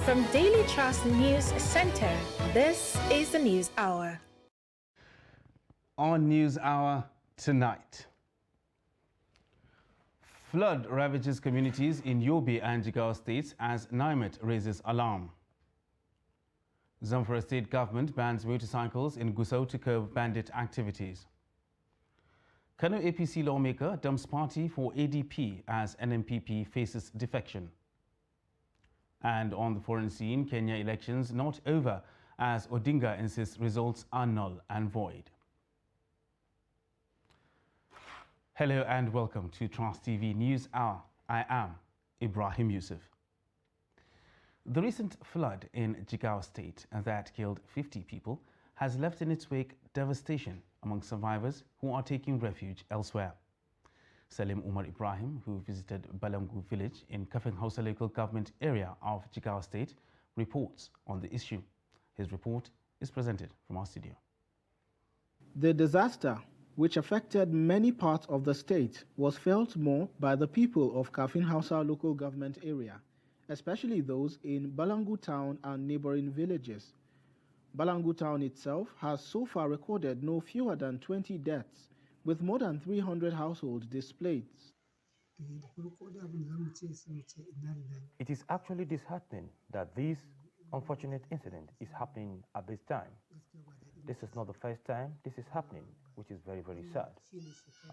From Daily Trust News Center, this is the News Hour. On News Hour tonight, flood ravages communities in Yobe and Jigawa states as NIMET raises alarm. Zamfara state government bans motorcycles in Gusau to curb bandit activities. Kano APC lawmaker dumps party for ADP as NMPP faces defection. And on the foreign scene, Kenya elections not over as Odinga insists results are null and void. Hello and welcome to Trust TV News Hour. I am Ibrahim Yusuf. The recent flood in Jigawa State that killed 50 people has left in its wake devastation among survivors who are taking refuge elsewhere. Salim Umar Ibrahim, who visited Balangu village in Kafeng Hausa local government area of Jigawa State, reports on the issue. His report is presented from our studio. The disaster, which affected many parts of the state, was felt more by the people of Kafeng Hausa local government area, especially those in Balangu town and neighboring villages. Balangu town itself has so far recorded no fewer than 20 deaths, with more than 300 households displaced. It is actually disheartening that this unfortunate incident is happening at this time. This is not the first time this is happening, which is very, very sad.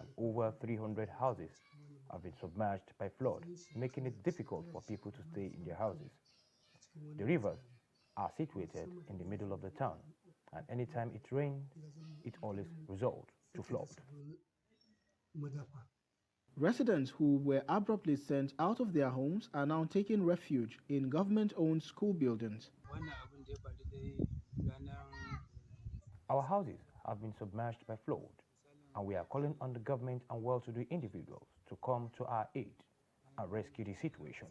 And over 300 houses have been submerged by flood, making it difficult for people to stay in their houses. The rivers are situated in the middle of the town, and anytime it rained, it always results to flood. Residents who were abruptly sent out of their homes are now taking refuge in government-owned school buildings. Our houses have been submerged by flood, and we are calling on the government and well-to-do individuals to come to our aid and rescue the situation.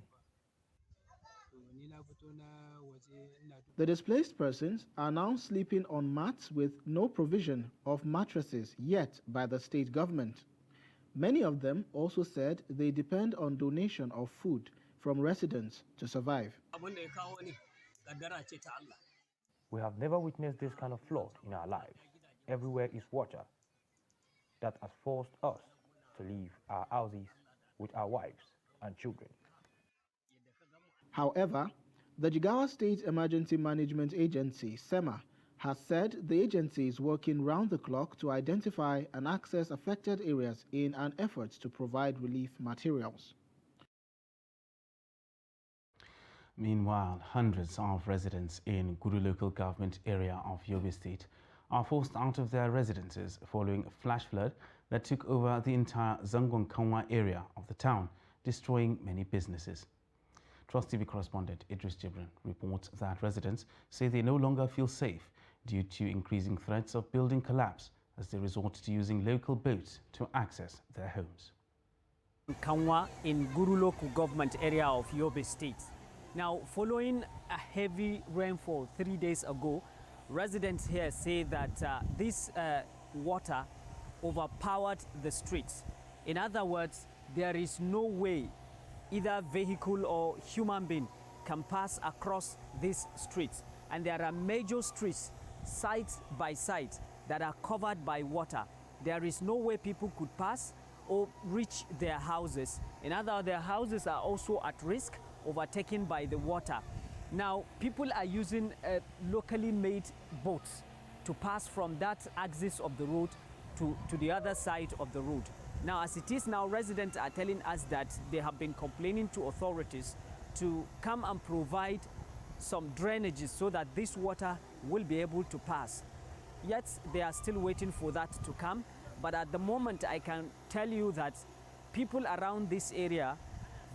The displaced persons are now sleeping on mats with no provision of mattresses yet by the state government. Many of them also said they depend on donation of food from residents to survive. We have never witnessed this kind of flood in our lives. Everywhere is water. That has forced us to leave our houses with our wives and children. However, the Jigawa State Emergency Management Agency, SEMA, has said the agency is working round the clock to identify and access affected areas in an effort to provide relief materials. Meanwhile, hundreds of residents in Guru local government area of Yobe State are forced out of their residences following a flash flood that took over the entire Zangwang Kanwa area of the town, destroying many businesses. Trust TV correspondent Idris Jibrin reports that residents say they no longer feel safe due to increasing threats of building collapse as they resort to using local boats to access their homes. Kanwa in Guru local government area of Yobe State. Now, following a heavy rainfall 3 days ago, residents here say that this water overpowered the streets. In other words, there is no way either vehicle or human being can pass across these streets. And there are major streets, side by side, that are covered by water. There is no way people could pass or reach their houses. In other words, their houses are also at risk, overtaken by the water. Now, people are using locally made boats to pass from that axis of the road to the other side of the road. Now, as it is now, residents are telling us that they have been complaining to authorities to come and provide some drainages so that this water will be able to pass. Yet, they are still waiting for that to come. But at the moment, I can tell you that people around this area,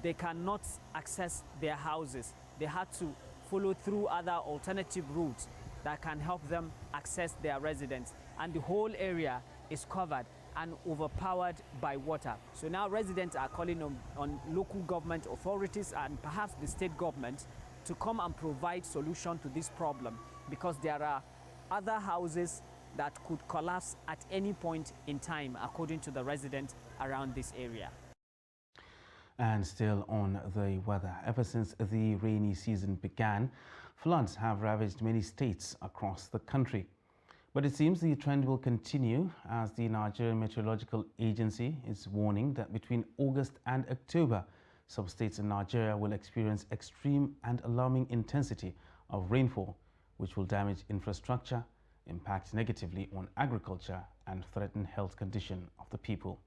they cannot access their houses. They had to follow through other alternative routes that can help them access their residence. And the whole area is covered and overpowered by water. So now residents are calling on local government authorities and perhaps the state government to come and provide solution to this problem, because there are other houses that could collapse at any point in time, according to the residents around this area. And still on the weather, ever since the rainy season began, floods have ravaged many states across the country. But it seems the trend will continue as the Nigerian Meteorological Agency is warning that between August and October, some states in Nigeria will experience extreme and alarming intensity of rainfall, which will damage infrastructure, impact negatively on agriculture, and threaten health condition of the people.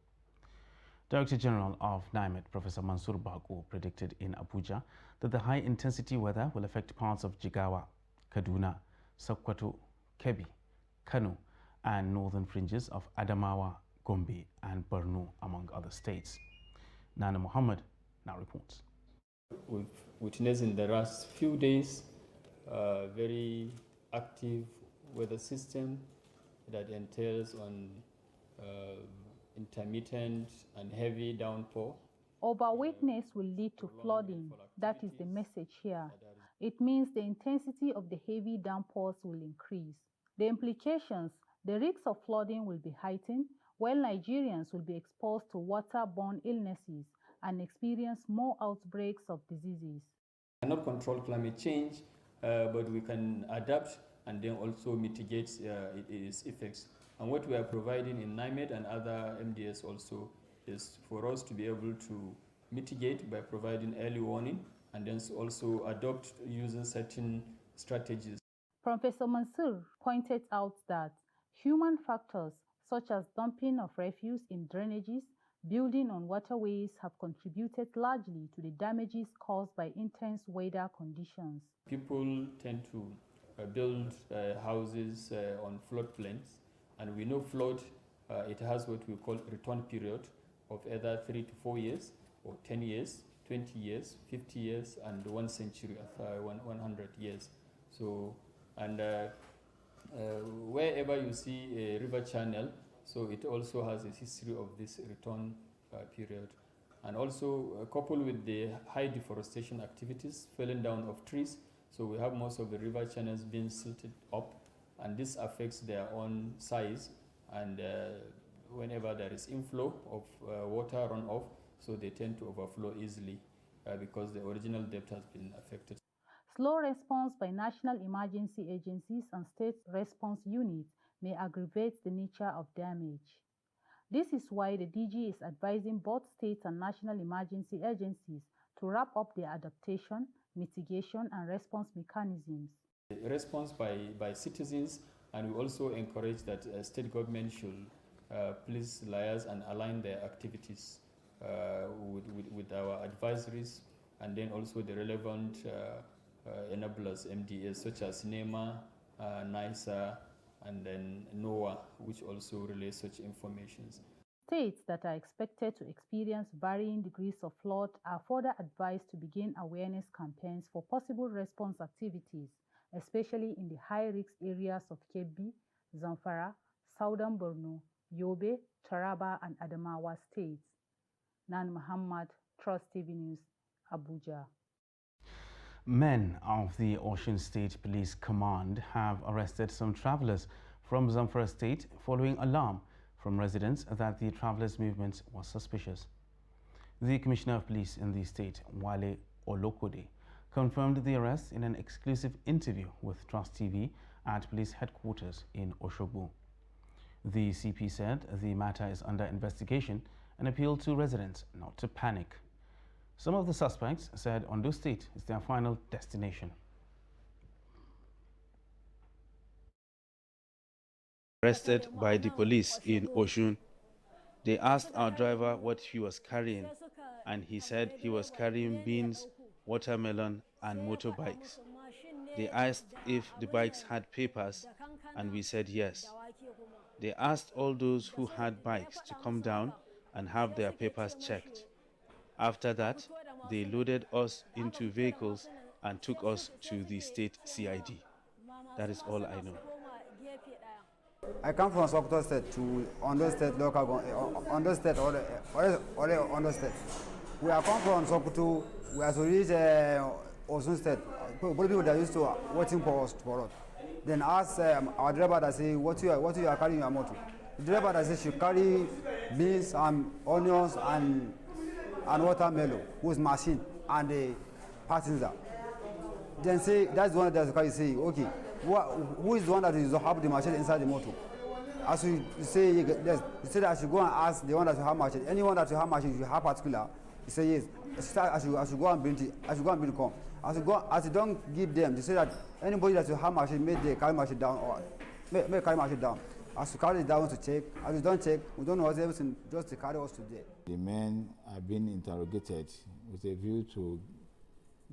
Director General of NIMET, Professor Mansur Bako, predicted in Abuja that the high-intensity weather will affect parts of Jigawa, Kaduna, Sokoto, Kebbi, Kano, and northern fringes of Adamawa, Gombe, and Borno, among other states. Nana Muhammad now reports. We've witnessed in the last few days a very active weather system that entails on intermittent and heavy downpour. Overweightiness will lead to flooding. That is the message here. It means the intensity of the heavy downpours will increase. The implications, the risks of flooding will be heightened, while Nigerians will be exposed to waterborne illnesses and experience more outbreaks of diseases. We cannot control climate change, but we can adapt and then also mitigate its effects. And what we are providing in NIMET and other MDS also is for us to be able to mitigate by providing early warning and then also adopt using certain strategies. Professor Mansur pointed out that human factors such as dumping of refuse in drainages, building on waterways have contributed largely to the damages caused by intense weather conditions. People tend to build houses on floodplains, and we know flood, it has what we call return period of either 3 to 4 years, or 10 years, 20 years, 50 years, and 1 century, 100 years. So, and wherever you see a river channel, so it also has a history of this return period. And also coupled with the high deforestation activities, felling down of trees, so we have most of the river channels being silted up, and this affects their own size, and whenever there is inflow of water runoff, so they tend to overflow easily because the original depth has been affected. Slow response by national emergency agencies and state response units may aggravate the nature of damage. This is why the DG is advising both state and national emergency agencies to wrap up their adaptation, mitigation, and response mechanisms. Response by citizens, and we also encourage that state government should please liaise and align their activities with our advisories, and then also the relevant enablers, MDAs, such as NEMA, NISA, and then NOAA, which also relays such information. States that are expected to experience varying degrees of flood are further advised to begin awareness campaigns for possible response activities, especially in the high-risk areas of Kebbi, Zamfara, Southern Borno, Yobe, Taraba, and Adamawa states. Nan Muhammad, Trust TV News, Abuja. Men of the Osun State Police Command have arrested some travelers from Zamfara State following alarm from residents that the travelers' movement was suspicious. The Commissioner of Police in the state, Wale Olokode, confirmed the arrest in an exclusive interview with Trust TV at police headquarters in Osogbo. The CP said the matter is under investigation and appealed to residents not to panic. Some of the suspects said Ondo State is their final destination. Arrested by the police in Osun. They asked our driver what he was carrying, and he said he was carrying beans, watermelon, and motorbikes. They asked if the bikes had papers, and we said yes. They asked all those who had bikes to come down and have their papers checked. After that, they loaded us into vehicles and took us to the state CID. That is all I know. I come from Sokoto State to Ondo State local government, Ondo State or Ondo State. We are come from Sokoto, we are to reach Osun State. People that used to waiting for us. Then ask our driver that say, what you are carrying your motor? The driver that says you carry beans and onions and and watermelon with machine and the passenger. Then say that's the one that's you say, okay, who is the one that is have the machine inside the motor? As you say, you say that I should go and ask the one that you have machine. Anyone that you have machine, you have particular. You say yes. I should go and bring it. I should go and bring it come. As you don't give them, they say that anybody that you have machine, make the carry machine down or make carry machine down. As you carry it down to check, as you don't check, we don't know what's everything, just to carry us today. The men are being interrogated with a view to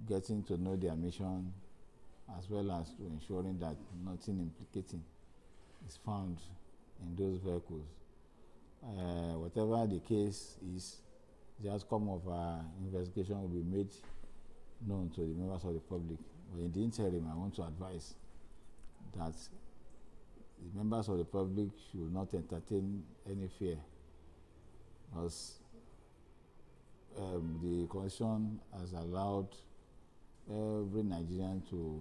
getting to know their mission, as well as to ensuring that nothing implicating is found in those vehicles. Whatever the case is, the outcome of our investigation will be made known to the members of the public. But in the interim, I want to advise that the members of the public should not entertain any fear, because the Constitution has allowed every Nigerian to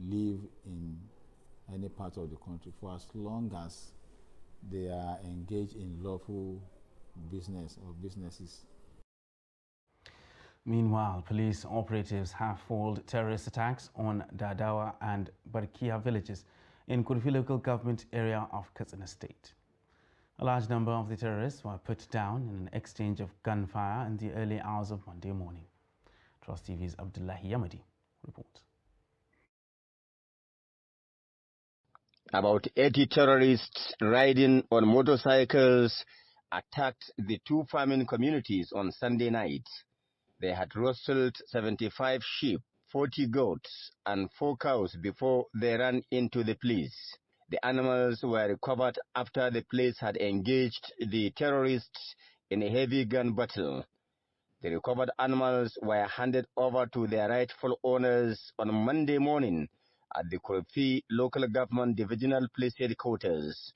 live in any part of the country for as long as they are engaged in lawful business or businesses. Meanwhile, police operatives have foiled terrorist attacks on Dadawa and Barkia villages in Kurifi local government area of Katsina State. A large number of the terrorists were put down in an exchange of gunfire in the early hours of Monday morning. Trust TV's Abdullahi Yamadi reports. About 80 terrorists riding on motorcycles attacked the two farming communities on Sunday night. They had rustled 75 sheep, 40 goats, and 4 cows before they ran into the police. The animals were recovered after the police had engaged the terrorists in a heavy gun battle. The recovered animals were handed over to their rightful owners on Monday morning at the Kurifi Local Government Divisional Police Headquarters.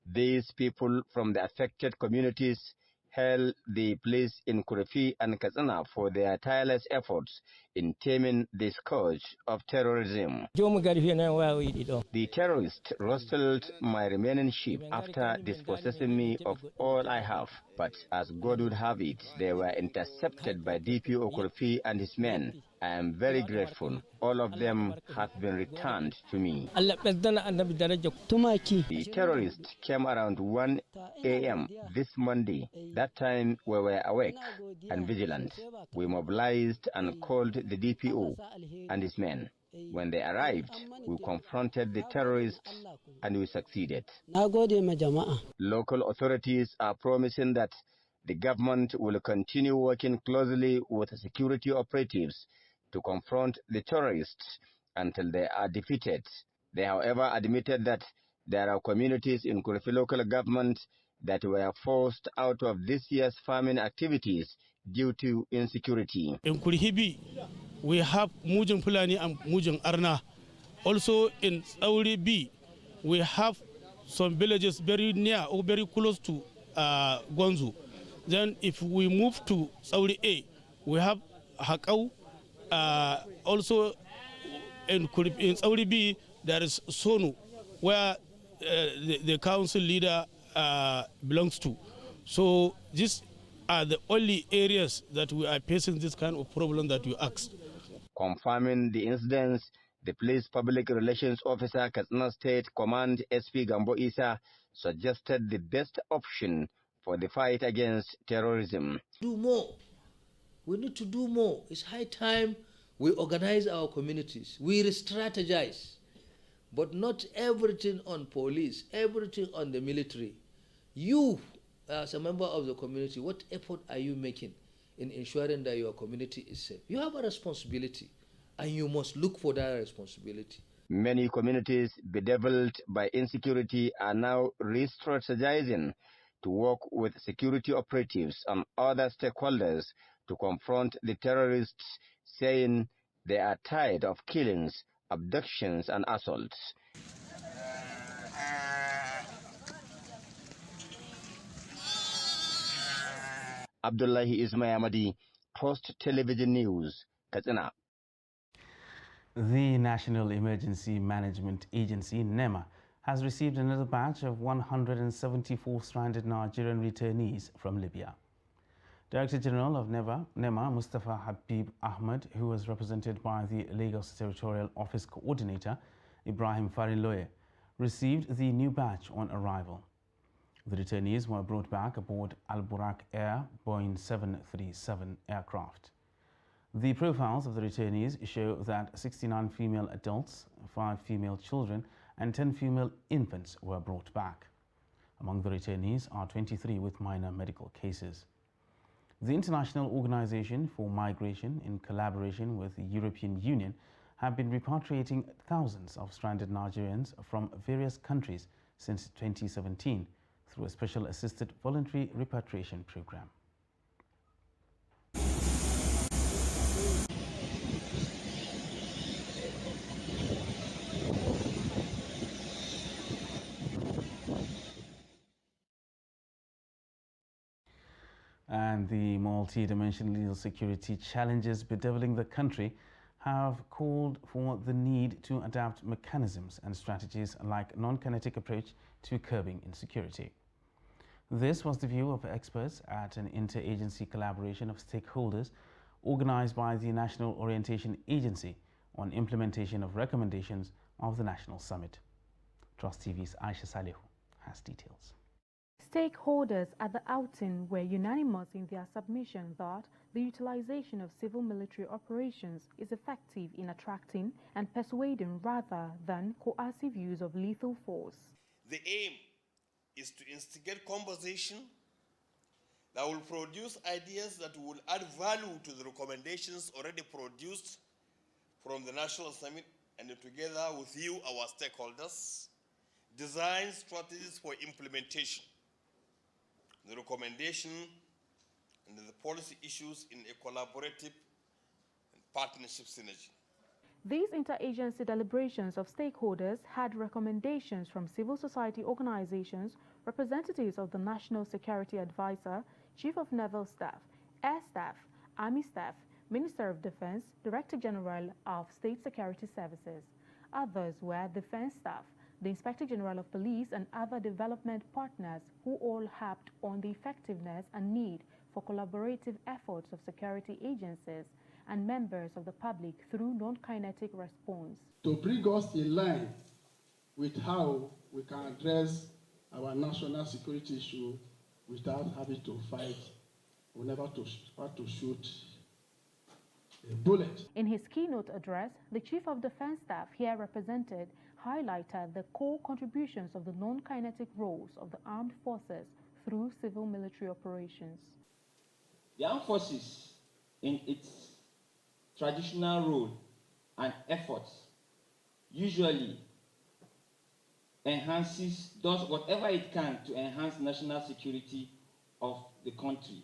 These people from the affected communities hail the police in Kurifi and Katsina for their tireless efforts in taming the scourge of terrorism. The terrorists rustled my remaining sheep after dispossessing me of all I have, but as God would have it, they were intercepted by DPO Kurifi and his men. I am very grateful. All of them have been returned to me. The terrorists came around 1 a.m. this Monday. That time we were awake and vigilant. We mobilized and called the DPO and his men. When they arrived, we confronted the terrorists and we succeeded. Local authorities are promising that the government will continue working closely with security operatives to confront the terrorists until they are defeated. They, however, admitted that there are communities in Kurifi local government that were forced out of this year's farming activities due to insecurity. In Kurihibi, we have Mujin Fulani and Mujin Arna. Also in Sauri B, we have some villages very near or very close to Gwanzu. Then if we move to Sauri A, we have Hakau. Also in Sauri B, there is Sonu, where the council leader belongs to. So these are the only areas that we are facing this kind of problem that you asked. Confirming the incidents, the police public relations officer, Katsina State Command SP Gambo Isa, suggested the best option for the fight against terrorism. Do more. We need to do more. It's high time we organize our communities. We re-strategize. But not everything on police, everything on the military. You, as a member of the community, what effort are you making in ensuring that your community is safe? You have a responsibility, and you must look for that responsibility. Many communities bedeviled by insecurity are now re-strategizing to work with security operatives and other stakeholders to confront the terrorists, saying they are tired of killings, abductions, and assaults. Abdullahi Ismail, Post Television News, Katsina. The National Emergency Management Agency, NEMA, has received another batch of 174 stranded Nigerian returnees from Libya. Director General of NEMA, Mustafa Habib Ahmed, who was represented by the Lagos Territorial Office Coordinator, Ibrahim Fariloye, received the new batch on arrival. The returnees were brought back aboard Al Burak Air Boeing 737 aircraft. The profiles of the returnees show that 69 female adults, 5 female children and 10 female infants were brought back. Among the returnees are 23 with minor medical cases. The International Organization for Migration, in collaboration with the European Union, have been repatriating thousands of stranded Nigerians from various countries since 2017 through a special assisted voluntary repatriation program. And the multi-dimensional security challenges bedeviling the country have called for the need to adapt mechanisms and strategies like non-kinetic approach to curbing insecurity. This was the view of experts at an interagency collaboration of stakeholders organized by the National Orientation Agency on implementation of recommendations of the National Summit. Trust TV's Aisha Salihu has details. Stakeholders at the outing were unanimous in their submission that the utilization of civil-military operations is effective in attracting and persuading rather than coercive use of lethal force. The aim is to instigate conversation that will produce ideas that will add value to the recommendations already produced from the National Summit, and together with you, our stakeholders, design strategies for implementation, the recommendation and the policy issues in a collaborative and partnership synergy. These interagency deliberations of stakeholders had recommendations from civil society organizations, representatives of the National Security Advisor, Chief of Naval Staff, Air Staff, Army Staff, Minister of Defense, Director General of State Security Services. Others were Defense Staff, the Inspector General of Police and other development partners who all harped on the effectiveness and need for collaborative efforts of security agencies and members of the public through non-kinetic response. To bring us in line with how we can address our national security issue without having to fight or never to shoot a bullet. In his keynote address, the Chief of Defense Staff here represented highlighted the core contributions of the non-kinetic roles of the armed forces through civil-military operations. The armed forces, in its traditional role and efforts, usually does whatever it can to enhance national security of the country,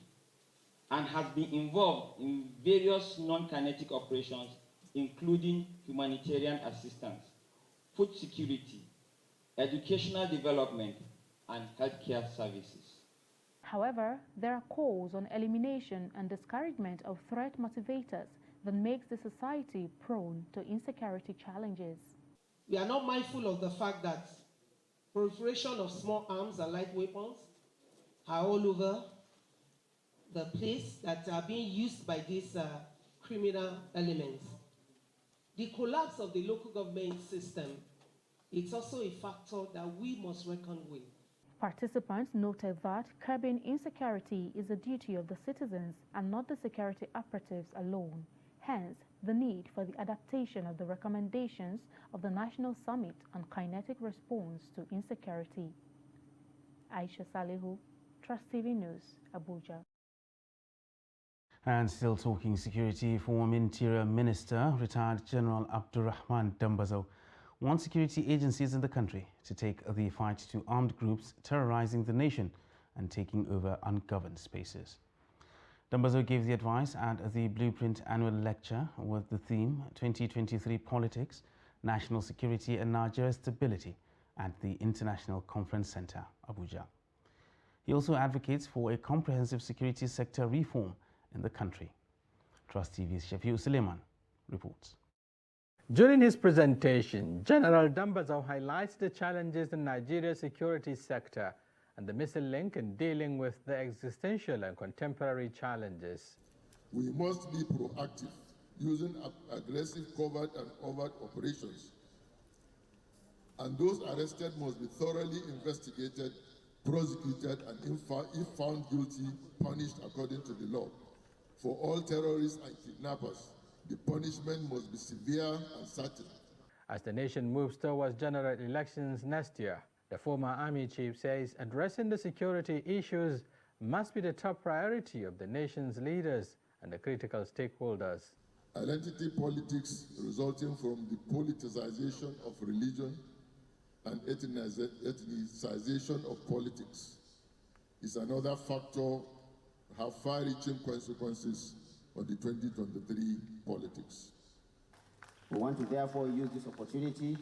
and has been involved in various non-kinetic operations, including humanitarian assistance, food security, educational development, and healthcare services. However, there are calls on elimination and discouragement of threat motivators that makes the society prone to insecurity challenges. We are not mindful of the fact that proliferation of small arms and light weapons are all over the place that are being used by these criminal elements. The collapse of the local government system is also a factor that we must reckon with. Participants noted that curbing insecurity is a duty of the citizens and not the security operatives alone. Hence, the need for the adaptation of the recommendations of the National Summit on Kinetic Response to Insecurity. Aisha Salihu, Trust TV News, Abuja. And still talking security, former Interior Minister, retired General Abdurrahman Dambazo, wants security agencies in the country to take the fight to armed groups terrorizing the nation and taking over ungoverned spaces. Dambazo gave the advice at the Blueprint Annual Lecture with the theme 2023 Politics, National Security and Nigeria Stability at the International Conference Center, Abuja. He also advocates for a comprehensive security sector reform in the country. Trust TV's Shafiu Suleiman reports. During his presentation, General Dambazo highlights the challenges in Nigeria's security sector and the missing link in dealing with the existential and contemporary challenges. We must be proactive, using aggressive covert and overt operations. And those arrested must be thoroughly investigated, prosecuted, and if found guilty, punished according to the law. For all terrorists and kidnappers, the punishment must be severe and certain. As the nation moves towards general elections next year, the former army chief says addressing the security issues must be the top priority of the nation's leaders and the critical stakeholders. Identity politics resulting from the politicization of religion and ethnicization of politics is another factor to have far-reaching consequences on the 2023 politics. We want to therefore use this opportunity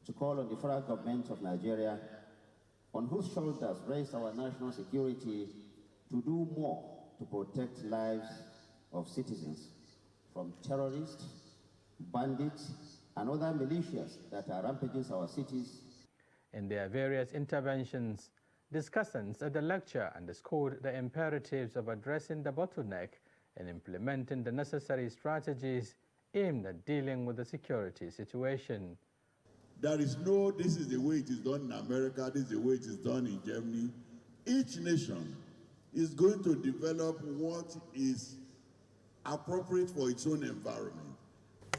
to call on the federal government of Nigeria, on whose shoulders rests our national security, to do more to protect lives of citizens from terrorists, bandits, and other militias that are rampaging our cities. In their various interventions, discussants at the lecture underscored the imperatives of addressing the bottleneck and implementing the necessary strategies aimed at dealing with the security situation. There is no, this is the way it is done in America, this is the way it is done in Germany. Each nation is going to develop what is appropriate for its own environment.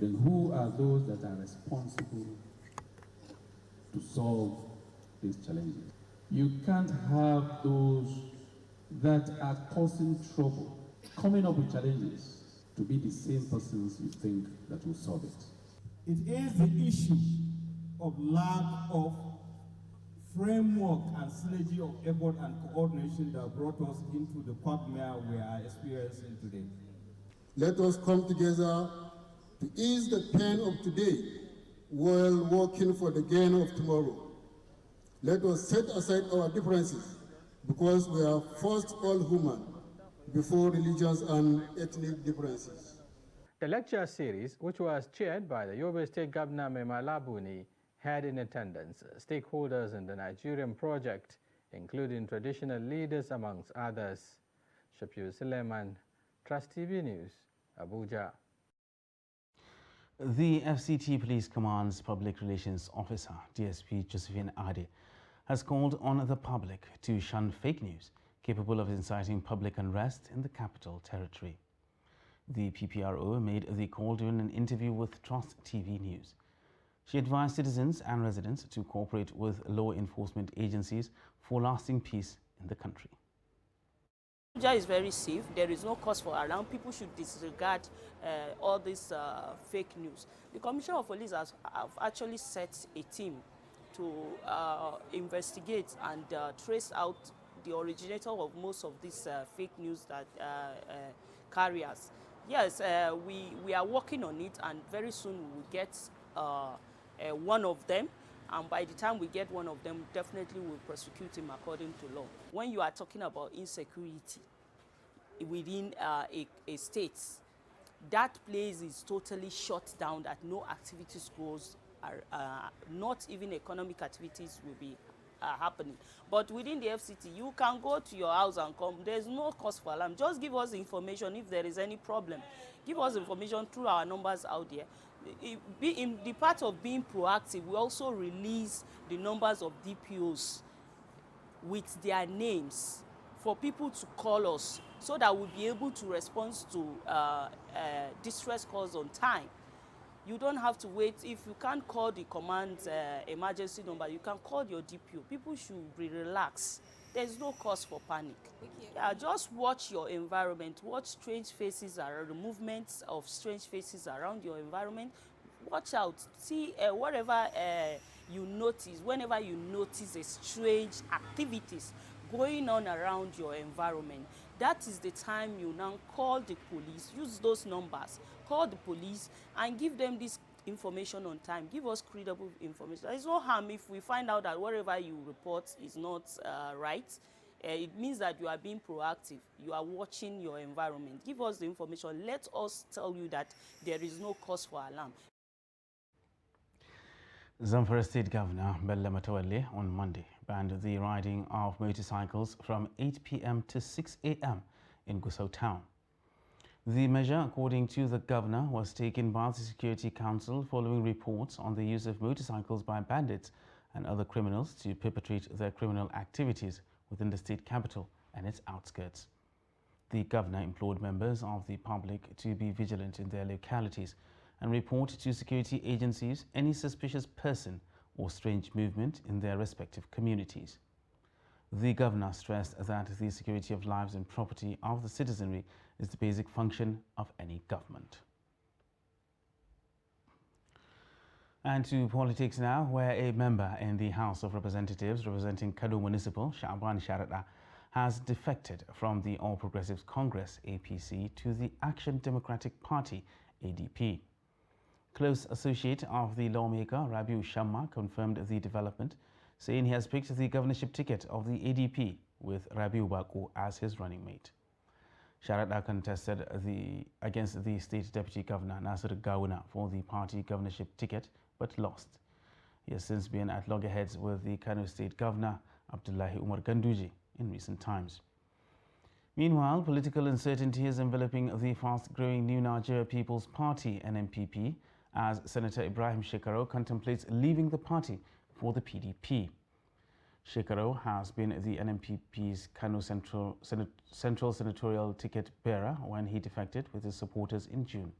Then who are those that are responsible to solve these challenges? You can't have those that are causing trouble, coming up with challenges, to be the same persons you think that will solve it. It is the issue of lack of framework and synergy of effort and coordination that brought us into the quagmire we are experiencing today. Let us come together to ease the pain of today while working for the gain of tomorrow. Let us set aside our differences because we are first all human before religious and ethnic differences. The lecture series, which was chaired by the Yobe State Governor Mema Labuni, had in attendance stakeholders in the Nigerian project, including traditional leaders amongst others. Shapir Suleiman, Trust TV News, Abuja. The FCT Police Command's Public Relations Officer, DSP Josephine Ade, has called on the public to shun fake news capable of inciting public unrest in the Capital Territory. The PPRO made the call during an interview with Trust TV News. She advised citizens and residents to cooperate with law enforcement agencies for lasting peace in the country. Abuja is very safe. There is no cause for alarm. People should disregard all this fake news. The Commissioner of Police have actually set a team to investigate and trace out the originator of most of these fake news that carriers. Yes, we are working on it, and very soon we will get one of them. And by the time we get one of them, definitely we'll prosecute him according to law. When you are talking about insecurity within a state, that place is totally shut down, that no activities goes, not even economic activities will be happening. But within the FCT, you can go to your house and come. There's no cause for alarm. Just give us information if there is any problem. Give us information through our numbers out there. In the part of being proactive, we also release the numbers of DPOs with their names for people to call us so that we'll be able to respond to distress calls on time. You don't have to wait. If you can't call the command emergency number, you can call your DPO. People should be relaxed. There's no cause for panic. Yeah, just watch your environment. Watch strange faces around, the movements of strange faces around your environment. Watch out. See whatever you notice, whenever you notice a strange activities going on around your environment, that is the time you now call the police. Use those numbers. Call the police and give them this information on time. Give us credible information. There is no harm if we find out that whatever you report is not right. It means that you are being proactive. You are watching your environment. Give us the information. Let us tell you that there is no cause for alarm. Zamfara State Governor Bello Matawalle on Monday banned the riding of motorcycles from 8 p.m. to 6 a.m. in Gusau town. The measure, according to the governor, was taken by the Security Council following reports on the use of motorcycles by bandits and other criminals to perpetrate their criminal activities within the state capital and its outskirts. The governor implored members of the public to be vigilant in their localities and report to security agencies any suspicious person or strange movement in their respective communities. The governor stressed that the security of lives and property of the citizenry is the basic function of any government. And to politics now, where a member in the House of Representatives representing Kano Municipal, Sha'ban Sharada, has defected from the All Progressives Congress, APC, to the Action Democratic Party, ADP. Close associate of the lawmaker, Rabiu Shamma, confirmed the development, saying he has picked the governorship ticket of the ADP with Rabiu Bako as his running mate. Sharada contested against the state deputy governor, Nasir Gawuna, for the party governorship ticket, but lost. He has since been at loggerheads with the Kano state governor, Abdullahi Umar Ganduje, in recent times. Meanwhile, political uncertainty is enveloping the fast-growing New Nigeria People's Party, NNPP, as Senator Ibrahim Shekaro contemplates leaving the party for the PDP. Shekaro has been the NNPP's Kano Central senatorial ticket bearer when he defected with his supporters in June.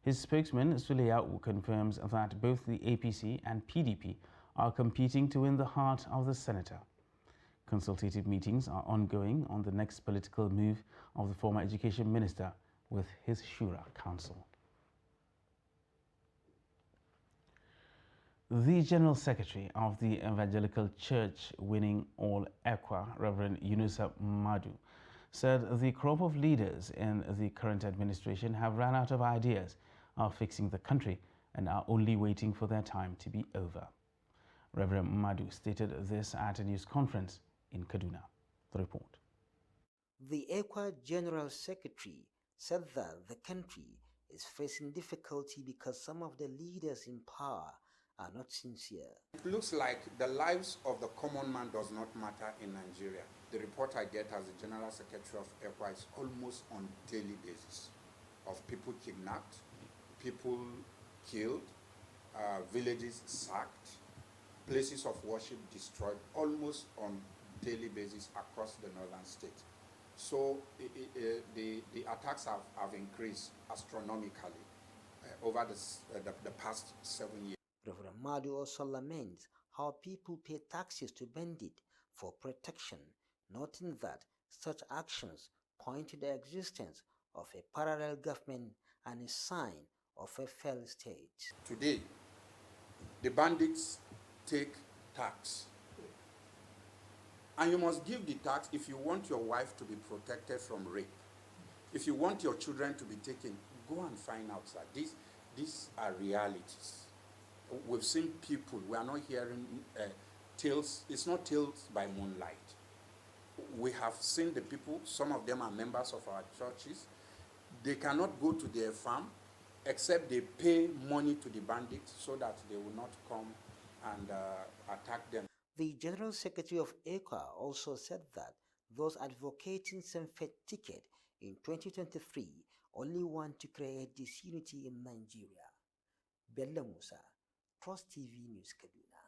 His spokesman, Suleyau, confirms that both the APC and PDP are competing to win the heart of the senator. Consultative meetings are ongoing on the next political move of the former education minister with his Shura Council. The General Secretary of the Evangelical Church Winning All Ekwa, Reverend Yunusa Madu, said the crop of leaders in the current administration have run out of ideas of fixing the country and are only waiting for their time to be over. Reverend Madu stated this at a news conference in Kaduna. The report. The ECWA General Secretary said that the country is facing difficulty because some of the leaders in power are not sincere. It looks like the lives of the common man does not matter in Nigeria. The report I get as the General Secretary of ECWA is almost on daily basis of people kidnapped, people killed, villages sacked, places of worship destroyed, almost on daily basis across the northern states. So the attacks have increased astronomically over the past 7 years. Reverend Madu also laments how people pay taxes to bandits for protection, noting that such actions point to the existence of a parallel government and a sign of a failed state. Today, the bandits take tax. And you must give the tax if you want your wife to be protected from rape. If you want your children to be taken, go and find out that these are realities. We've seen people, we are not hearing tales, it's not tales by moonlight. We have seen the people, some of them are members of our churches. They cannot go to their farm except they pay money to the bandits so that they will not come and attack them. The General Secretary of ECWA also said that those advocating same-faith ticket in 2023 only want to create disunity in Nigeria. Bello Musa, Trust TV News, Kaduna.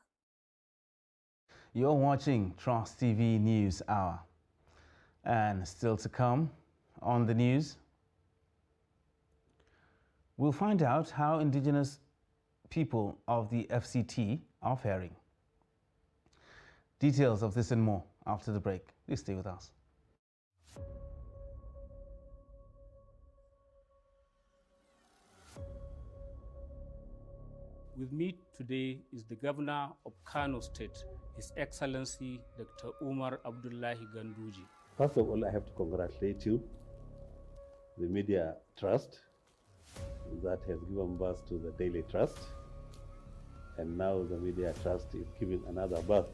You're watching Trust TV News Hour. And still to come on the news, we'll find out how indigenous people of the FCT are faring. Details of this and more after the break. Please stay with us. With me today is the Governor of Kano State, His Excellency Dr. Umar Abdullahi Ganduje. First of all, I have to congratulate you, the Media Trust, that has given birth to the Daily Trust, and now the Media Trust is giving another birth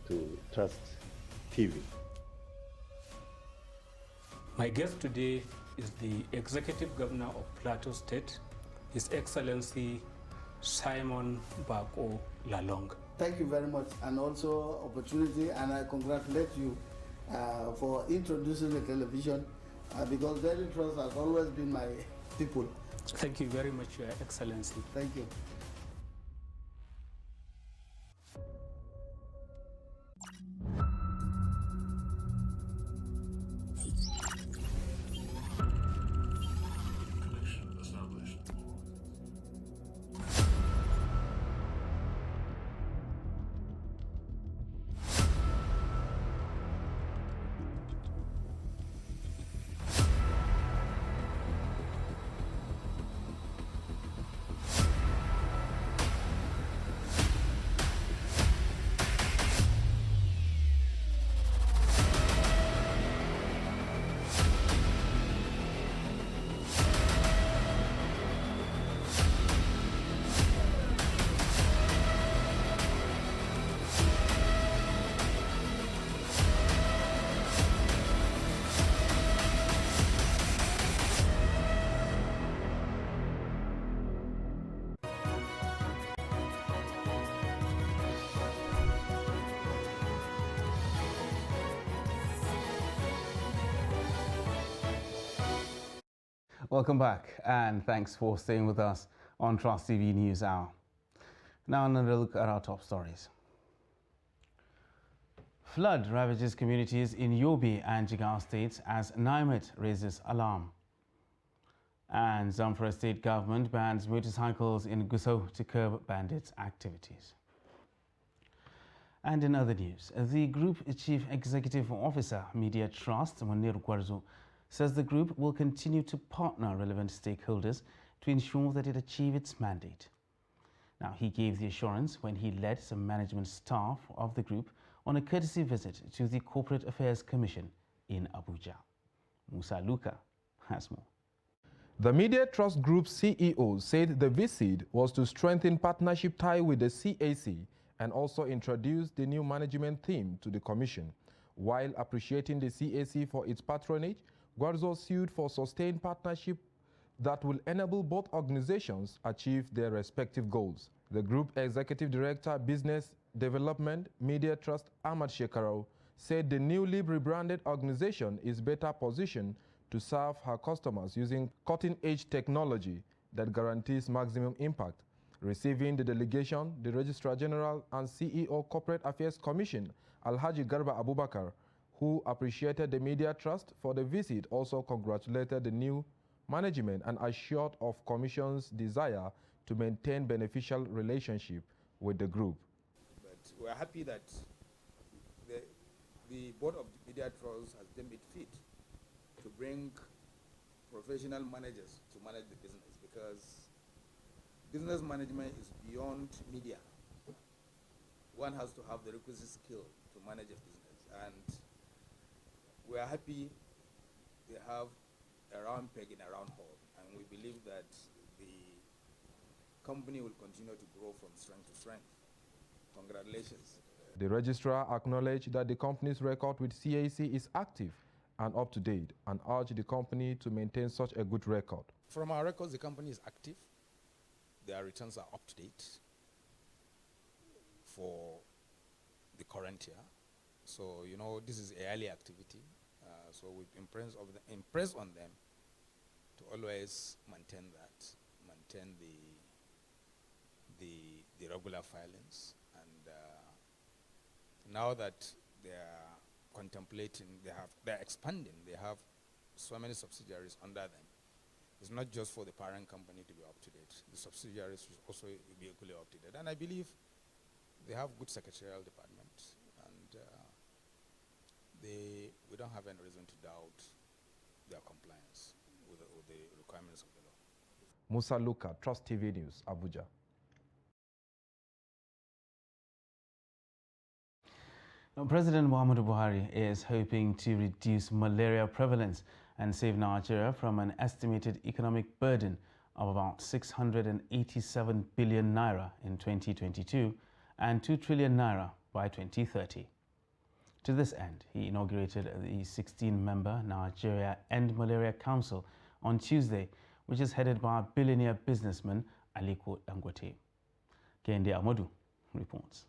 to Trust TV. My guest today is the Executive Governor of Plateau State, His Excellency Simon Bako Lalong. Thank you very much, and also opportunity, and I congratulate you for introducing the television because Daily Trust has always been my people. Thank you very much, Your Excellency. Thank you. Welcome back, and thanks for staying with us on Trust TV News Hour. Now another look at our top stories. Flood ravages communities in Yobe and Jigawa states as NIMET raises alarm. And Zamfara state government bans motorcycles in Gusau to curb bandits' activities. And in other news, the Group Chief Executive Officer, Media Trust, Munir Gwarzo, says the group will continue to partner relevant stakeholders to ensure that it achieves its mandate. Now, he gave the assurance when he led some management staff of the group on a courtesy visit to the Corporate Affairs Commission in Abuja. Musa Luka has more. The Media Trust Group CEO said the visit was to strengthen partnership tie with the CAC and also introduce the new management theme to the Commission. While appreciating the CAC for its patronage, Gwarzo sued for sustained partnership that will enable both organizations achieve their respective goals. The Group Executive Director, Business Development, Media Trust, Ahmad Shekarau, said the newly rebranded organization is better positioned to serve her customers using cutting-edge technology that guarantees maximum impact. Receiving the delegation, the Registrar General and CEO Corporate Affairs Commission, Alhaji Garba Abubakar, who appreciated the Media Trust for the visit, also congratulated the new management and assured of Commission's desire to maintain beneficial relationship with the group. But we are happy that the Board of Media Trust has deemed it fit to bring professional managers to manage the business, because business management is beyond media. One has to have the requisite skill to manage a business, and we are happy they have a round peg in a round hole, and we believe that the company will continue to grow from strength to strength. Congratulations. The registrar acknowledged that the company's record with CAC is active and up to date, and urged the company to maintain such a good record. From our records, the company is active. Their returns are up to date for the current year. So, you know, this is a yearly activity. So we've impressed on them to always maintain that, maintain the regular filings. And now that they are contemplating, they're expanding, they have so many subsidiaries under them. It's not just for the parent company to be up to date. The subsidiaries should also be equally up to date. And I believe they have good secretarial department, and we don't have any reason to doubt their compliance with the requirements of the law. Musa Luka, Trust TV News, Abuja. Now, President Muhammadu Buhari is hoping to reduce malaria prevalence and save Nigeria from an estimated economic burden of about 687 billion naira in 2022 and 2 trillion naira by 2030. To this end, he inaugurated the 16-member Nigeria End Malaria Council on Tuesday, which is headed by billionaire businessman Aliko Dangote. Kende Amadou reports.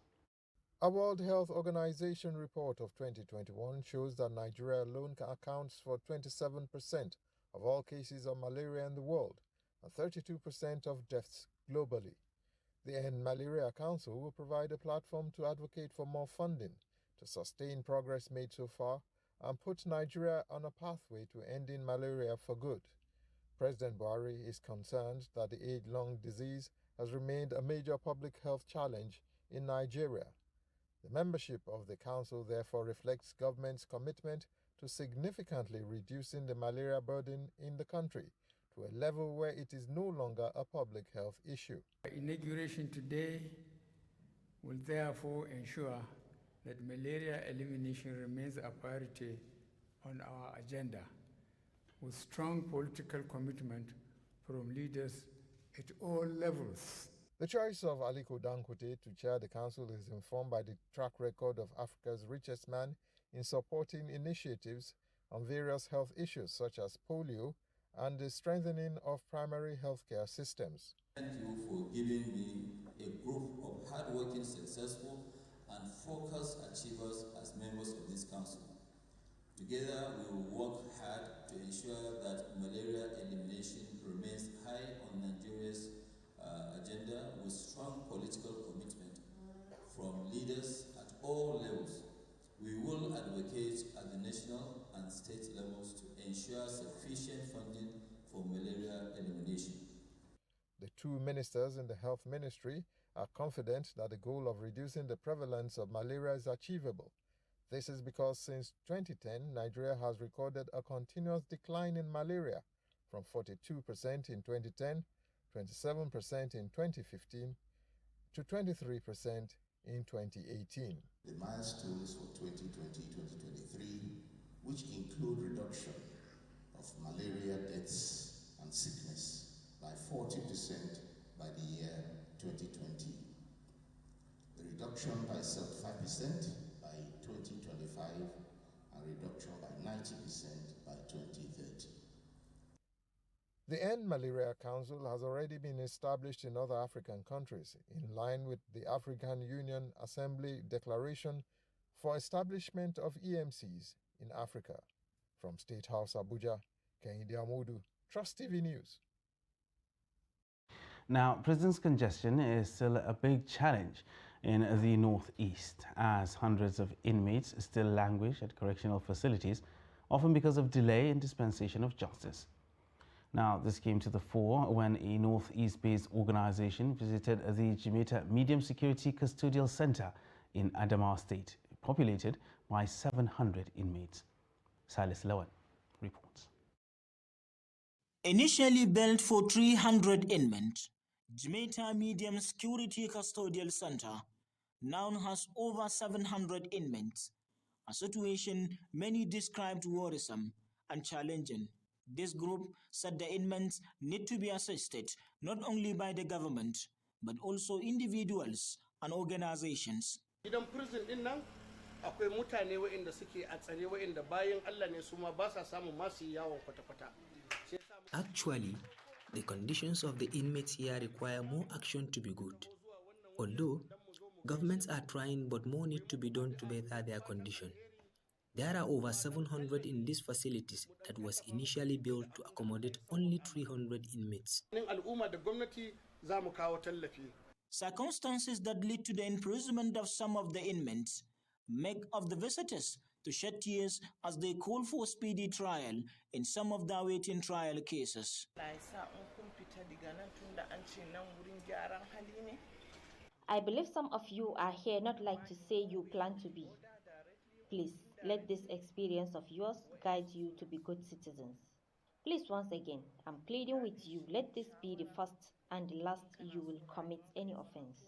A World Health Organization report of 2021 shows that Nigeria alone accounts for 27% of all cases of malaria in the world and 32% of deaths globally. The End Malaria Council will provide a platform to advocate for more funding to sustain progress made so far and put Nigeria on a pathway to ending malaria for good. President Buhari is concerned that the age-long disease has remained a major public health challenge in Nigeria. The membership of the council therefore reflects government's commitment to significantly reducing the malaria burden in the country to a level where it is no longer a public health issue. Inauguration today will therefore ensure that malaria elimination remains a priority on our agenda, with strong political commitment from leaders at all levels. The choice of Aliko Dangote to chair the council is informed by the track record of Africa's richest man in supporting initiatives on various health issues such as polio and the strengthening of primary healthcare systems. Thank you for giving me a group of hardworking, successful, and focused achievers as members of this council. Together, we will work hard to ensure that malaria elimination remains high on Nigeria's agenda with strong political commitment from leaders at all levels. We will advocate at the national and state levels to ensure sufficient funding for malaria elimination. The two ministers in the health ministry are confident that the goal of reducing the prevalence of malaria is achievable. This is because since 2010, Nigeria has recorded a continuous decline in malaria from 42% in 2010, 27% in 2015, to 23% in 2018. The milestones for 2020-2023, which include reduction of malaria deaths and sickness by 40% by the year 2020, the reduction by 75% by 2025, and reduction by 90% by 2030. The End Malaria Council has already been established in other African countries in line with the African Union Assembly Declaration for Establishment of EMCs in Africa. From State House, Abuja, Kehinde Amodu, Trust TV News. Now, prisons congestion is still a big challenge in the Northeast, as hundreds of inmates still languish at correctional facilities, often because of delay in dispensation of justice. Now, this came to the fore when a Northeast-based organization visited the Jimeta Medium Security Custodial Center in Adamawa State, populated by 700 inmates. Silas Lawan reports. Initially built for 300 inmates, Jimeta Medium Security Custodial Center now has over 700 inmates, a situation many described worrisome and challenging. This group said the inmates need to be assisted not only by the government, but also individuals and organizations. Gidan prison din nan akwai mutane waɗanda suke a tsare waɗanda bayan Allah ne su ma ba sa samun masu yawon kwata-kwata. Actually, the conditions of the inmates here require more action to be good. Although governments are trying, but more need to be done to better their condition. There are over 700 in these facilities that was initially built to accommodate only 300 inmates. Circumstances that lead to the imprisonment of some of the inmates make of the visitors to shed tears as they call for speedy trial in some of the awaiting trial cases. I believe some of you are here not like to say you plan to be. Please, let this experience of yours guide you to be good citizens. Please, once again, I'm pleading with you, let this be the first and the last you will commit any offense.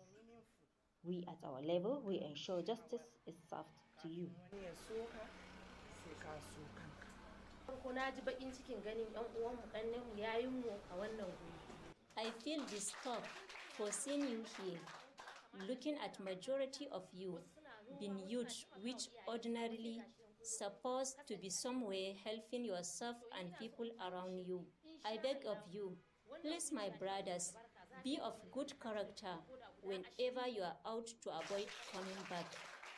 We at our level, we ensure justice is served to you. I feel disturbed for seeing you here, looking at majority of you being youth which ordinarily supposed to be somewhere helping yourself and people around you. I beg of you, please my brothers, be of good character, whenever you are out to avoid coming back.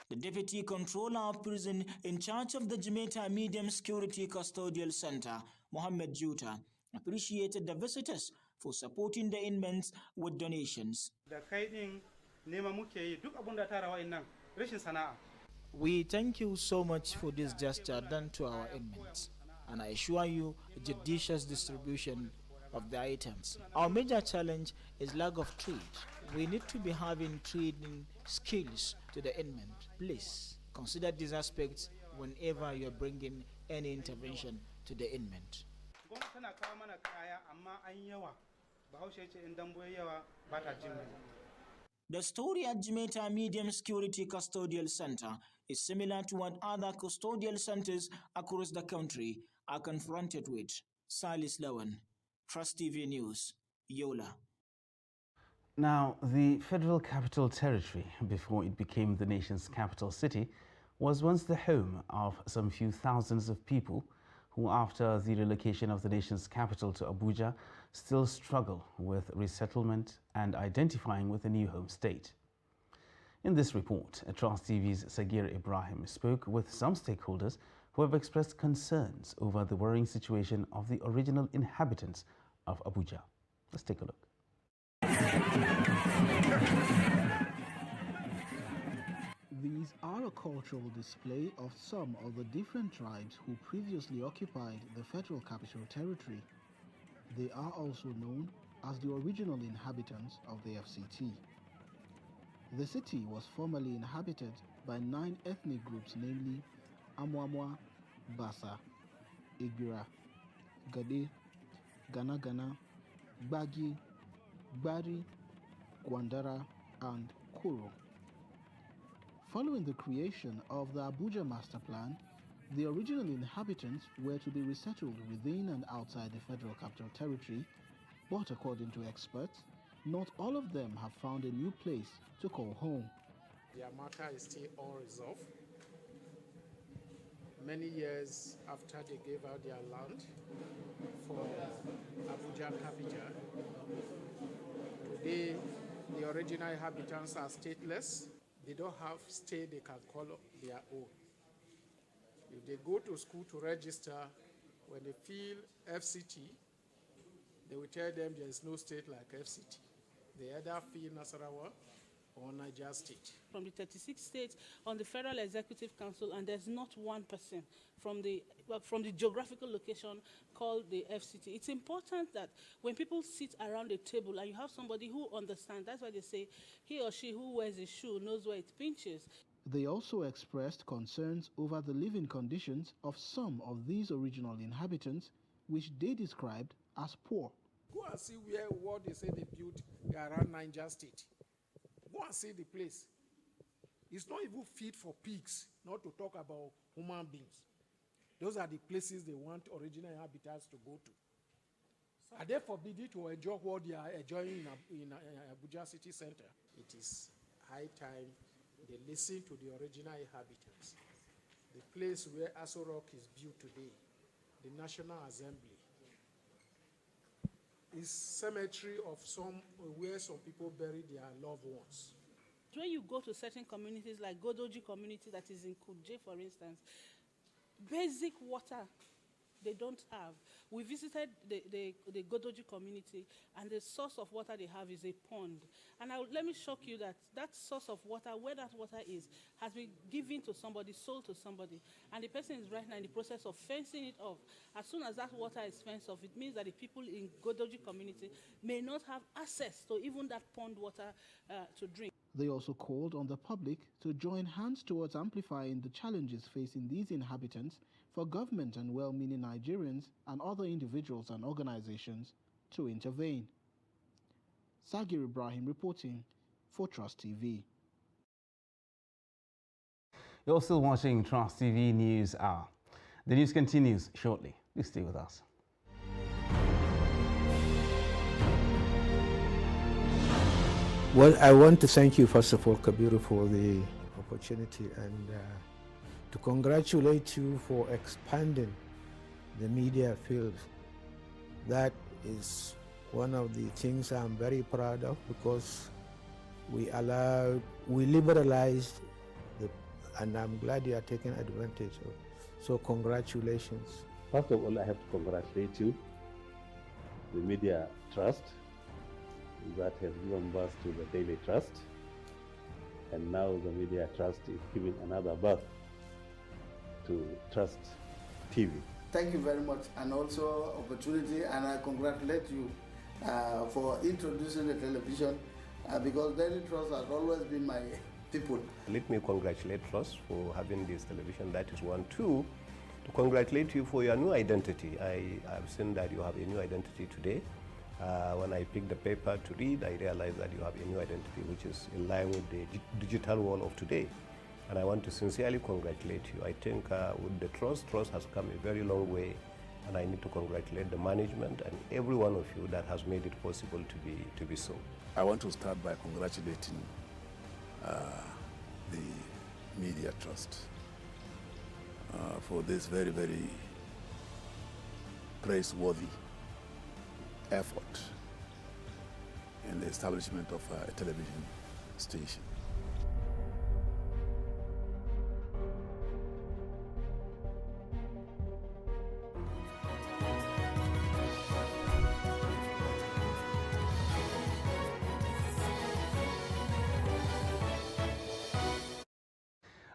The Deputy Controller of Prison in charge of the Jamaica Medium Security Custodial Center, Mohammed Juta, appreciated the visitors for supporting the inmates with donations. We thank you so much for this gesture done to our inmates, and I assure you a judicious distribution of the items. Our major challenge is lack of trade. We need to be having trading skills to the inmate. Please consider these aspects whenever you're bringing any intervention to the inmate. The story at Jamaica Medium Security Custodial Center is similar to what other custodial centers across the country are confronted with. Salis Lawan, Trust TV News, Yola. Now, the Federal Capital Territory, before it became the nation's capital city, was once the home of some few thousands of people who, after the relocation of the nation's capital to Abuja, still struggle with resettlement and identifying with a new home state. In this report, Trust TV's Sagir Ibrahim spoke with some stakeholders who have expressed concerns over the worrying situation of the original inhabitants of Abuja. Let's take a look. These are a cultural display of some of the different tribes who previously occupied the Federal Capital Territory. They are also known as the original inhabitants of the FCT. The city was formerly inhabited by 9 ethnic groups, namely Amwamwa, Basa, Igbira, Gade, Gana, Gbagi, Gbari, Gwandara, and Kuro. Following the creation of the Abuja Master Plan, the original inhabitants were to be resettled within and outside the Federal Capital Territory, but according to experts, not all of them have found a new place to call home. Their matter is still unresolved. Many years after they gave out their land for Abuja capital, today the original inhabitants are stateless. They don't have state they can call their own. If they go to school to register, when they feel FCT, they will tell them there is no state like FCT. They either feel Nasarawa or Niger State. From the 36 states on the Federal Executive Council, and there's not one person from the geographical location called the FCT. It's important that when people sit around a table and you have somebody who understands, that's why they say he or she who wears a shoe knows where it pinches. They also expressed concerns over the living conditions of some of these original inhabitants, which they described as poor. Go and see what they say they built around Niger State. Go and see the place. It's not even fit for pigs, not to talk about human beings. Those are the places they want original inhabitants to go to. So are they forbidden to enjoy what they are enjoying in Abuja City Center? It is high time they listen to the original inhabitants. The place where Aso Rock is built today, the National Assembly, is cemetery of where some people bury their loved ones. When you go to certain communities like Godoji community that is in Kuje, for instance, basic water they don't have. We visited the Godoji community, and the source of water they have is a pond. And let me shock you that source of water, where that water is, has been given to somebody, sold to somebody, and the person is right now in the process of fencing it off. As soon as that water is fenced off, it means that the people in Godoji community may not have access to even that pond water to drink. They also called on the public to join hands towards amplifying the challenges facing these inhabitants for government and well-meaning Nigerians and other individuals and organizations to intervene. Sagir Ibrahim reporting for Trust TV. You're still watching Trust TV News Hour. The news continues shortly. Please stay with us. Well, I want to thank you, first of all, Kabiru, for the opportunity, and to congratulate you for expanding the media field. That is one of the things I'm very proud of, because we liberalized, and I'm glad you are taking advantage of. So congratulations. First of all, I have to congratulate you, the Media Trust, that has given birth to the Daily Trust, and now the Media Trust is giving another birth to Trust TV. Thank you very much, and also opportunity, and I congratulate you for introducing the television, because Daily Trust has always been my people. Let me congratulate Trust for having this television. That is one. Two, to congratulate you for your new identity. I have seen that you have a new identity today. When I picked the paper to read, I realized that you have a new identity, which is in line with the digital world of today. And I want to sincerely congratulate you. I think with the Trust has come a very long way, and I need to congratulate the management and every one of you that has made it possible to be so. I want to start by congratulating the Media Trust for this very, very praiseworthy effort in the establishment of a television station.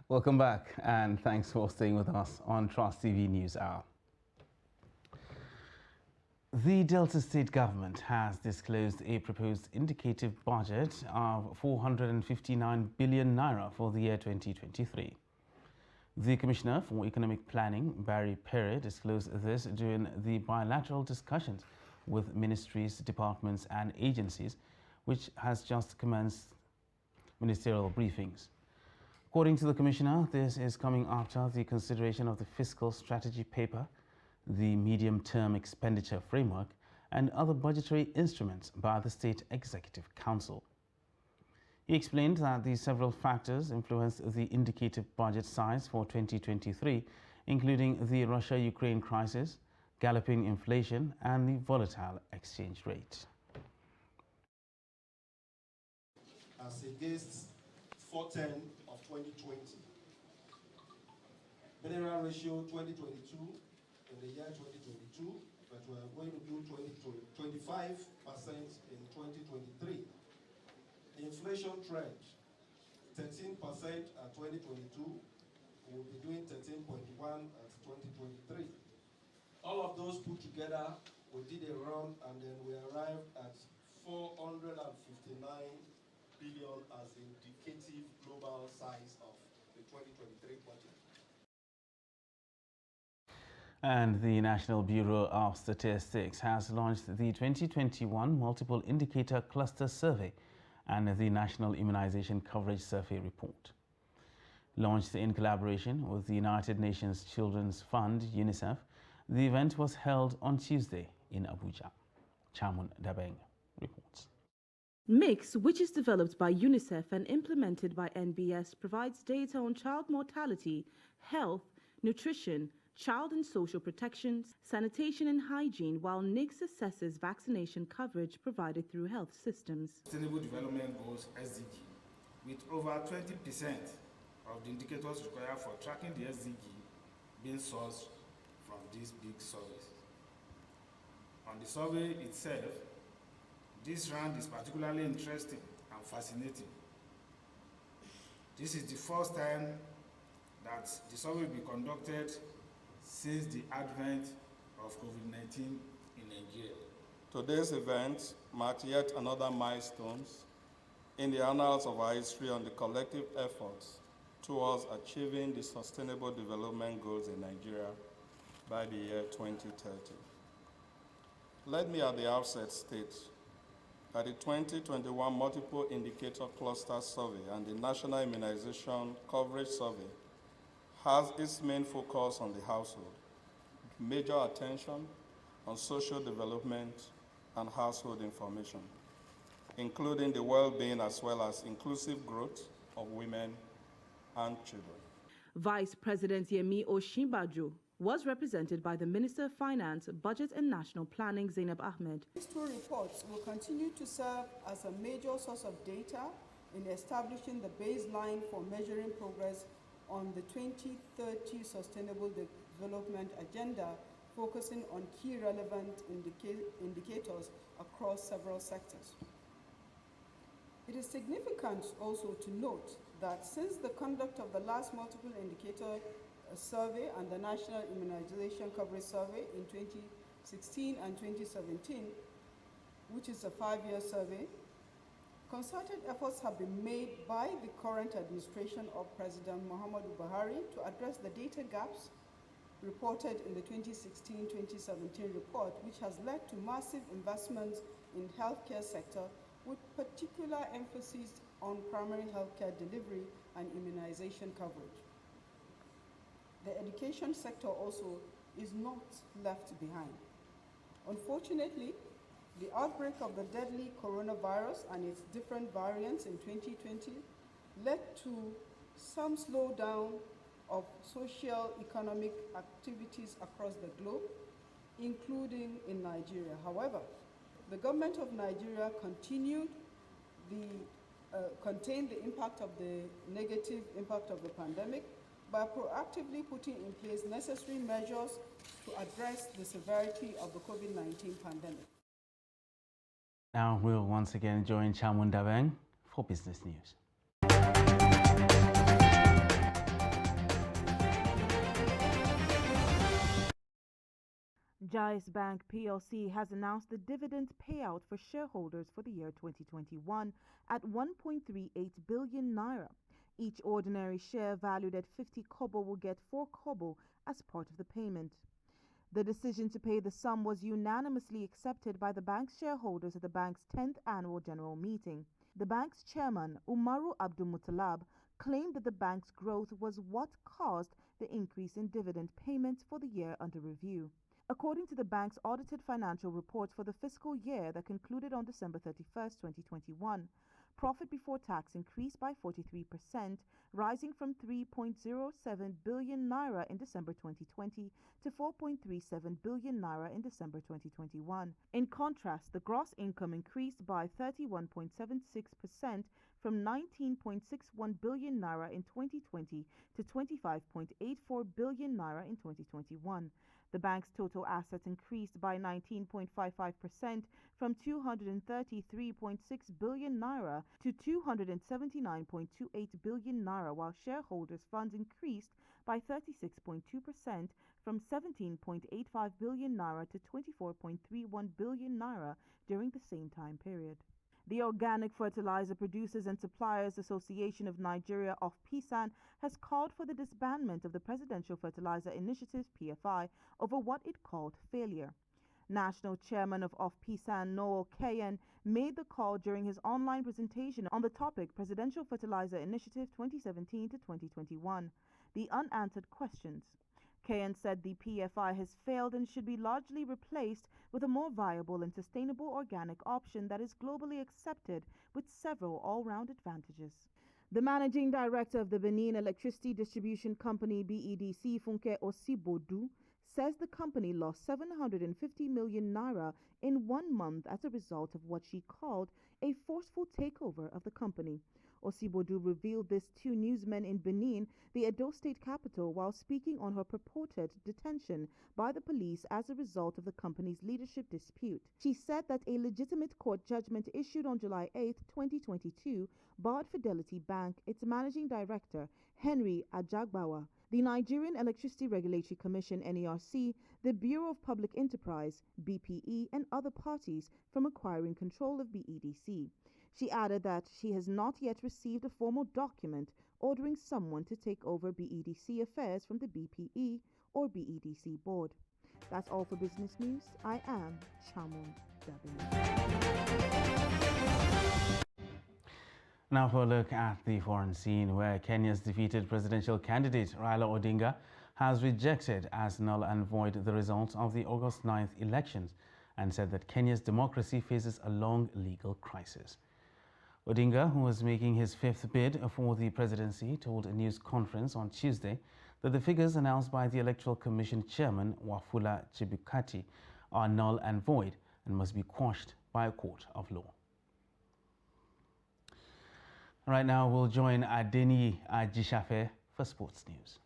Welcome back, and thanks for staying with us on Trust TV News Hour. The Delta State government has disclosed a proposed indicative budget of 459 billion naira for the year 2023. The Commissioner for Economic Planning, Barry Perry, disclosed this during the bilateral discussions with ministries, departments and agencies, which has just commenced ministerial briefings. According to the Commissioner, this is coming after the consideration of the fiscal strategy paper, the medium-term expenditure framework, and other budgetary instruments by the State Executive Council. He explained that the several factors influenced the indicative budget size for 2023, including the Russia-Ukraine crisis, galloping inflation, and the volatile exchange rate. As against 410 of 2020, Mineral ratio 2022 in the year 2022, but we are going to do 25% in 2023. The inflation trend, 13% at 2022, we'll be doing 13.1 at 2023. All of those put together, we did a run and then we arrived at 459 billion as the indicative global size of the 2023 budget. And the National Bureau of Statistics has launched the 2021 Multiple Indicator Cluster Survey and the National Immunization Coverage Survey Report. Launched in collaboration with the United Nations Children's Fund, UNICEF, the event was held on Tuesday in Abuja. Chamun Dabeng reports. MIX, which is developed by UNICEF and implemented by NBS, provides data on child mortality, health, nutrition, child and social protection, sanitation and hygiene, while NICS assesses vaccination coverage provided through health systems. Sustainable Development Goals, SDG, with over 20% of the indicators required for tracking the SDG being sourced from these big surveys. On the survey itself, this round is particularly interesting and fascinating. This is the first time that the survey will be conducted since the advent of COVID-19 in Nigeria. Today's event marks yet another milestone in the annals of our history on the collective efforts towards achieving the Sustainable Development Goals in Nigeria by the year 2030. Let me at the outset state that the 2021 Multiple Indicator Cluster Survey and the National Immunization Coverage Survey has its main focus on the household, with major attention on social development and household information, including the well-being as well as inclusive growth of women and children. Vice President Yemi Osinbajo was represented by the Minister of Finance, Budget and National Planning, Zainab Ahmed. These two reports will continue to serve as a major source of data in establishing the baseline for measuring progress on the 2030 Sustainable Development Agenda, focusing on key relevant indicators across several sectors. It is significant also to note that since the conduct of the last multiple indicator survey and the National Immunization Coverage Survey in 2016 and 2017, which is a 5-year survey, concerted efforts have been made by the current administration of President Muhammadu Buhari to address the data gaps reported in the 2016-2017 report, which has led to massive investments in healthcare sector with particular emphasis on primary healthcare delivery and immunization coverage. The education sector also is not left behind. Unfortunately, the outbreak of the deadly coronavirus and its different variants in 2020 led to some slowdown of socio-economic activities across the globe, including in Nigeria. However, the government of Nigeria continued contain the impact of the negative impact of the pandemic by proactively putting in place necessary measures to address the severity of the COVID-19 pandemic. Now we'll once again join Chamun Dabeng for business news. Jais Bank PLC has announced the dividend payout for shareholders for the year 2021 at 1.38 billion naira. Each ordinary share valued at 50 kobo will get 4 kobo as part of the payment. The decision to pay the sum was unanimously accepted by the bank's shareholders at the bank's 10th annual general meeting. The bank's chairman, Umaru Abdul Muttalab, claimed that the bank's growth was what caused the increase in dividend payments for the year under review. According to the bank's audited financial reports for the fiscal year that concluded on December 31, 2021, profit before tax increased by 43%, rising from 3.07 billion naira in December 2020 to 4.37 billion naira in December 2021. In contrast, the gross income increased by 31.76% from 19.61 billion naira in 2020 to 25.84 billion naira in 2021. The bank's total assets increased by 19.55% from 233.6 billion naira to 279.28 billion naira, while shareholders' funds increased by 36.2% from 17.85 billion naira to 24.31 billion naira during the same time period. The Organic Fertilizer Producers and Suppliers Association of Nigeria (OFPISAN) has called for the disbandment of the Presidential Fertilizer Initiative (PFI) over what it called failure. National Chairman of OFPISAN, Noel Kayan, made the call during his online presentation on the topic Presidential Fertilizer Initiative 2017 to 2021, the unanswered questions. Kayan said the PFI has failed and should be largely replaced with a more viable and sustainable organic option that is globally accepted with several all-round advantages. The managing director of the Benin Electricity Distribution Company BEDC, Funke Osibodu, says the company lost 750 million naira in 1 month as a result of what she called a forceful takeover of the company. Osibodu revealed this to newsmen in Benin, the Edo state capital, while speaking on her purported detention by the police as a result of the company's leadership dispute. She said that a legitimate court judgment issued on July 8, 2022, barred Fidelity Bank, its managing director, Henry Ajagbawa, the Nigerian Electricity Regulatory Commission (NERC), the Bureau of Public Enterprise (BPE), and other parties from acquiring control of BEDC. She added that she has not yet received a formal document ordering someone to take over BEDC affairs from the BPE or BEDC board. That's all for business news. I am Chamun Dabeng. Now for a look at the foreign scene, where Kenya's defeated presidential candidate Raila Odinga has rejected as null and void the results of the August 9th elections and said that Kenya's democracy faces a long legal crisis. Odinga, who was making his 5th bid for the presidency, told a news conference on Tuesday that the figures announced by the Electoral Commission Chairman Wafula Chebukati are null and void and must be quashed by a court of law. Right now, we'll join Adeni Ajishafe for sports news.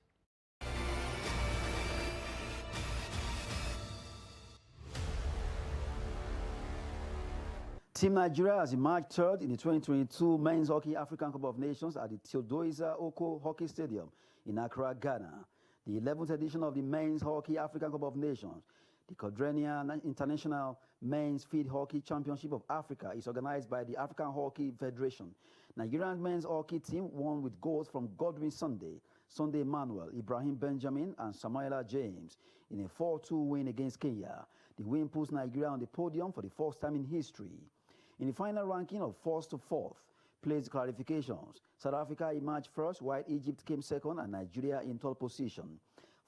Team Nigeria has emerged third in the 2022 Men's Hockey African Cup of Nations at the Theodosia Oko Hockey Stadium in Accra, Ghana. The 11th edition of the Men's Hockey African Cup of Nations, the Codrenia International Men's Field Hockey Championship of Africa, is organized by the African Hockey Federation. Nigerian men's hockey team won with goals from Godwin Sunday Emmanuel, Ibrahim Benjamin, and Samuela James in a 4-2 win against Kenya. The win puts Nigeria on the podium for the first time in history. In the final ranking of 1st to 4th place clarifications, South Africa emerged first, while Egypt came second and Nigeria in third position.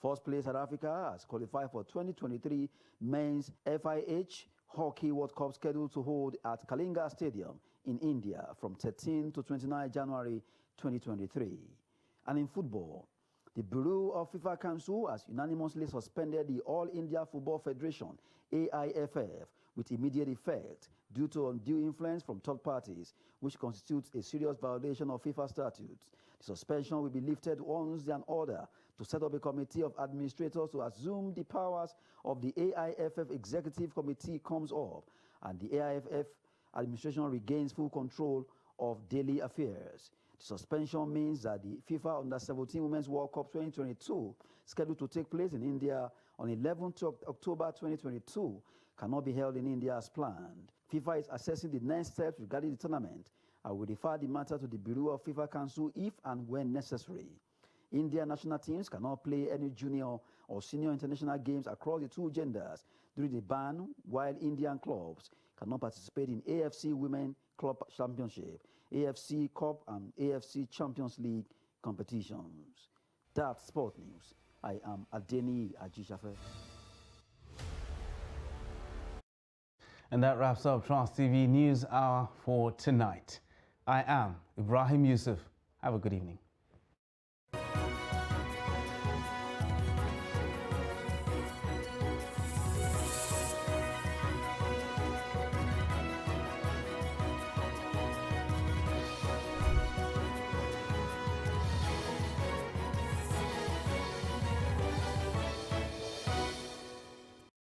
First place South Africa has qualified for 2023 Men's FIH Hockey World Cup scheduled to hold at Kalinga Stadium in India from 13 to 29 January 2023. And in football, the Bureau of FIFA Council has unanimously suspended the All India Football Federation, AIFF, with immediate effect due to undue influence from third parties, which constitutes a serious violation of FIFA statutes. The suspension will be lifted once an order to set up a committee of administrators to assume the powers of the AIFF Executive Committee comes up, and the AIFF administration regains full control of daily affairs. The suspension means that the FIFA Under-17 Women's World Cup 2022, scheduled to take place in India on 11th October 2022, cannot be held in India as planned. FIFA is assessing the next steps regarding the tournament and will refer the matter to the Bureau of FIFA Council if and when necessary. Indian national teams cannot play any junior or senior international games across the two genders during the ban, while Indian clubs cannot participate in AFC Women Club Championship, AFC Cup and AFC Champions League competitions. That's Sport News. I am Adeni Ajishafe. And that wraps up Trans TV News Hour for tonight. I am Ibrahim Yusuf. Have a good evening.